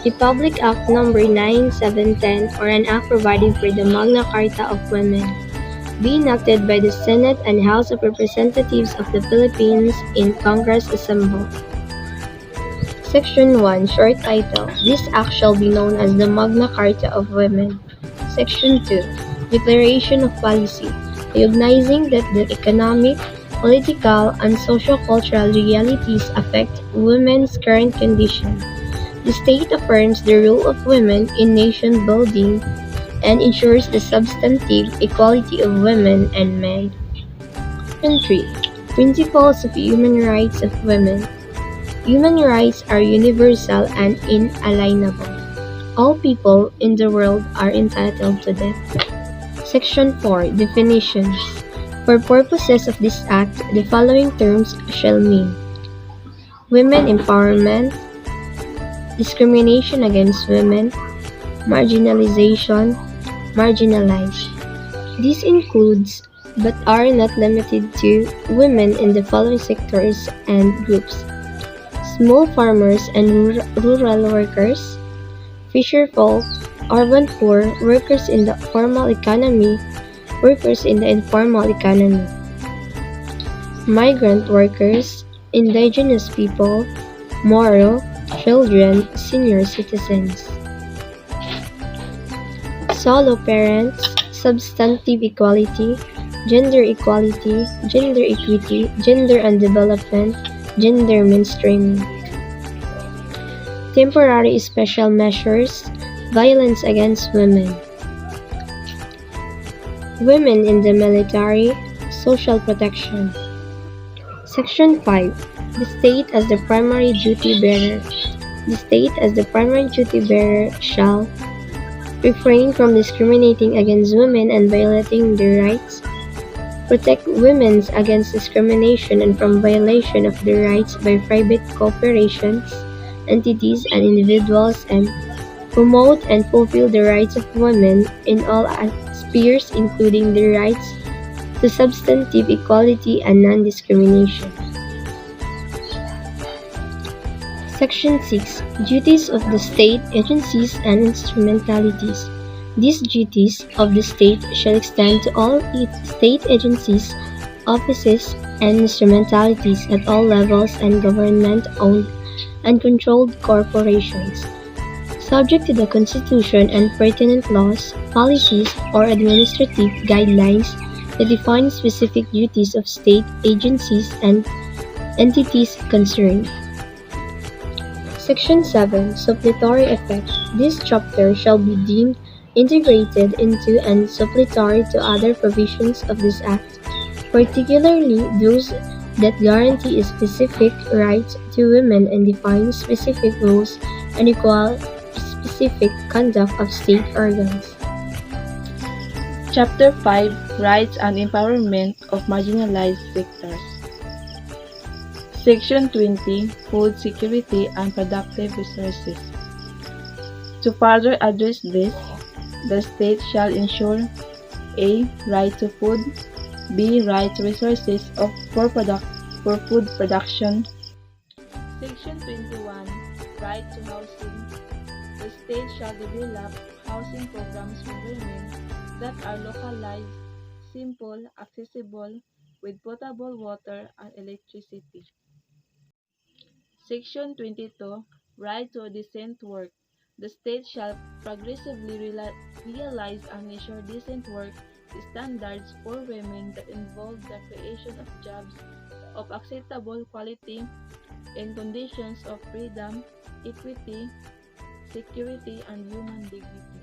Republic Act No. 9710 or an act providing for the Magna Carta of Women, be enacted by the Senate and House of Representatives of the Philippines in Congress assembled. Section 1, Short Title. This act shall be known as the Magna Carta of Women. Section 2, Declaration of Policy. Recognizing that the economic, political, and socio-cultural realities affect women's current condition. The state affirms the role of women in nation building and ensures the substantive equality of women and men. Section 3, Principles of Human Rights of Women. Human rights are universal and inalienable. All people in the world are entitled to them. Section 4, Definitions. For purposes of this Act, the following terms shall mean: women empowerment, discrimination against women, marginalization, marginalized. This includes, but are not limited to, women in the following sectors and groups: small farmers and rural workers, fisherfolk, urban poor, workers in the formal economy, workers in the informal economy, migrant workers, indigenous people, Moro, children, senior citizens, solo parents, substantive equality, gender equality, gender equity, gender and development, gender mainstreaming. Temporary special measures, violence against women. Women in the military, social protection. Section 5. The state as the primary duty bearer. The state as the primary duty bearer shall refrain from discriminating against women and violating their rights, protect women against discrimination and from violation of their rights by private corporations, entities, and individuals, and promote and fulfill the rights of women in all spheres, including their rights to substantive equality and non-discrimination. Section 6. Duties of the state agencies and instrumentalities. These duties of the state shall extend to all its state agencies, offices, and instrumentalities at all levels and government-owned and controlled corporations, subject to the Constitution and pertinent laws, policies, or administrative guidelines that define specific duties of state agencies and entities concerned. Section 7. Supplementary effect. This chapter shall be deemed integrated into and supplementary to other provisions of this Act, particularly those that guarantee specific rights to women and define specific rules and equal specific conduct of state organs. Chapter 5, Rights and Empowerment of Marginalized Sectors. Section 20, Food Security and Productive Resources. To further address this, the state shall ensure a. Right to food, b. Right to resources for food production. Section 21, Right to housing. The state shall develop housing programs for women that are localized, simple, accessible, with potable water and electricity. Section 22, Right to decent work. The state shall progressively realize and ensure decent work standards for women that involve the creation of jobs of acceptable quality in conditions of freedom, equity, security, and human dignity.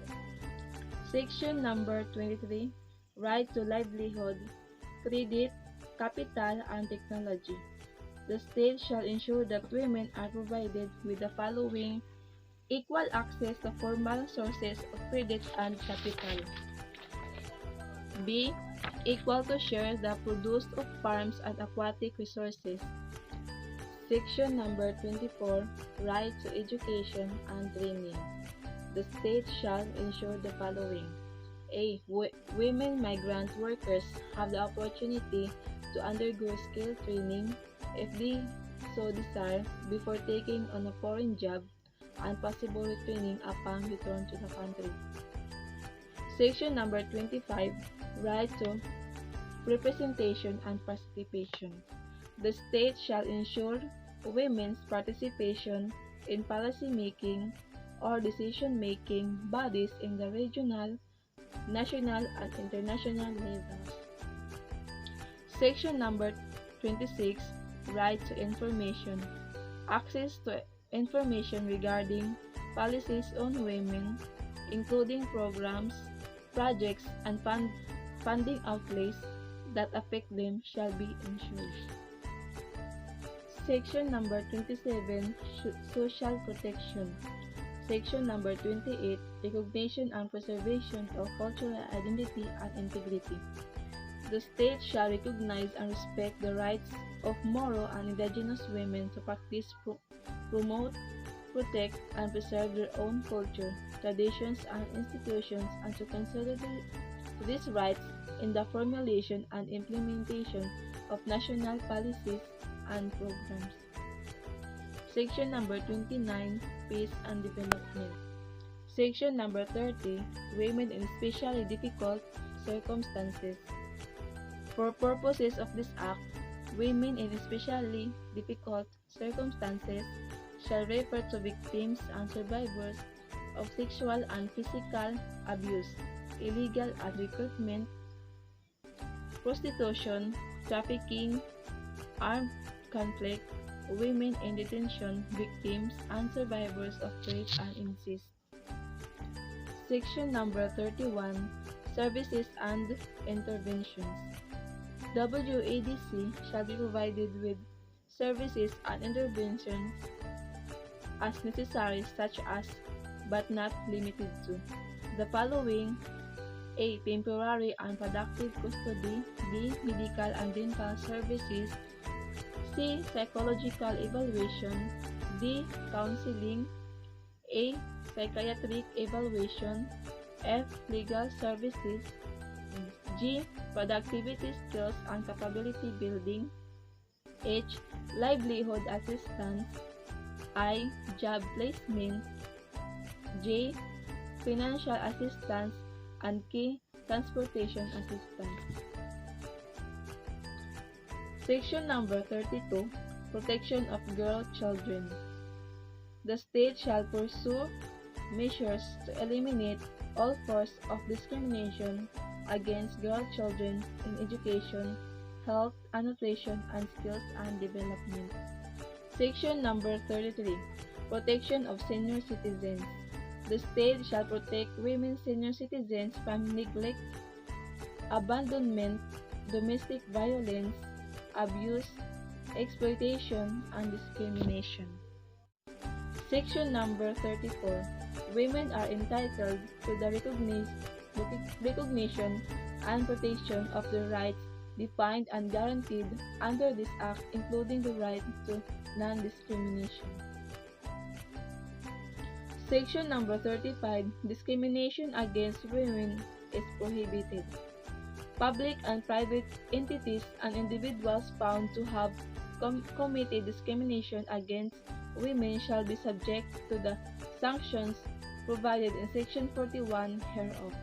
Section number 23, Right to livelihood, credit, capital, and technology. The state shall ensure that women are provided with the following: equal access to formal sources of credit and capital. B. Equal to share the produce of farms and aquatic resources. Section number 24, Right to education and training. The state shall ensure the following: A. Women migrant workers have the opportunity to undergo skill training if they so desire before taking on a foreign job and possible retraining upon return to the country. Section number 25, right to representation and participation. The state shall ensure women's participation in policy-making or decision-making bodies in the regional, national, and international levels. Section number 26, right to information. Access to information regarding policies on women, including programs, projects, and funding outlays that affect them shall be ensured. Section number 27, Social Protection. Section number 28, Recognition and Preservation of Cultural Identity and Integrity. The state shall recognize and respect the rights of Moro and indigenous women to practice, promote, protect, and preserve their own culture, traditions, and institutions, and to consider these rights in the formulation and implementation of national policies and programs. Section number 29, Peace and Development. Section number 30, Women in Especially Difficult Circumstances. For purposes of this Act, women in especially difficult circumstances shall refer to victims and survivors of sexual and physical abuse, illegal recruitment, prostitution, trafficking, armed conflict, women in detention, victims and survivors of rape and incest. Section number 31, Services and Interventions. WADC shall be provided with services and interventions as necessary, such as, but not limited to, the following: A. Temporary and productive custody. B. Medical and dental services. C. Psychological evaluation. D. Counseling. A. Psychiatric evaluation. F. Legal services. G. Productivity skills and capability building. H. Livelihood assistance. I. Job placement. J. Financial assistance. And K. Transportation assistance. Section number 32, Protection of Girl Children. The state shall pursue measures to eliminate all forms of discrimination against girl children in education, health and nutrition, and skills and development. Section number 33, Protection of Senior Citizens. The state shall protect women senior citizens from neglect, abandonment, domestic violence, abuse, exploitation, and discrimination. Section number 34. Women are entitled to the recognition and protection of their rights defined and guaranteed under this Act, including the right to non-discrimination. Section number 35. Discrimination against women is prohibited. Public and private entities and individuals found to have committed discrimination against women shall be subject to the sanctions provided in Section 41 hereof.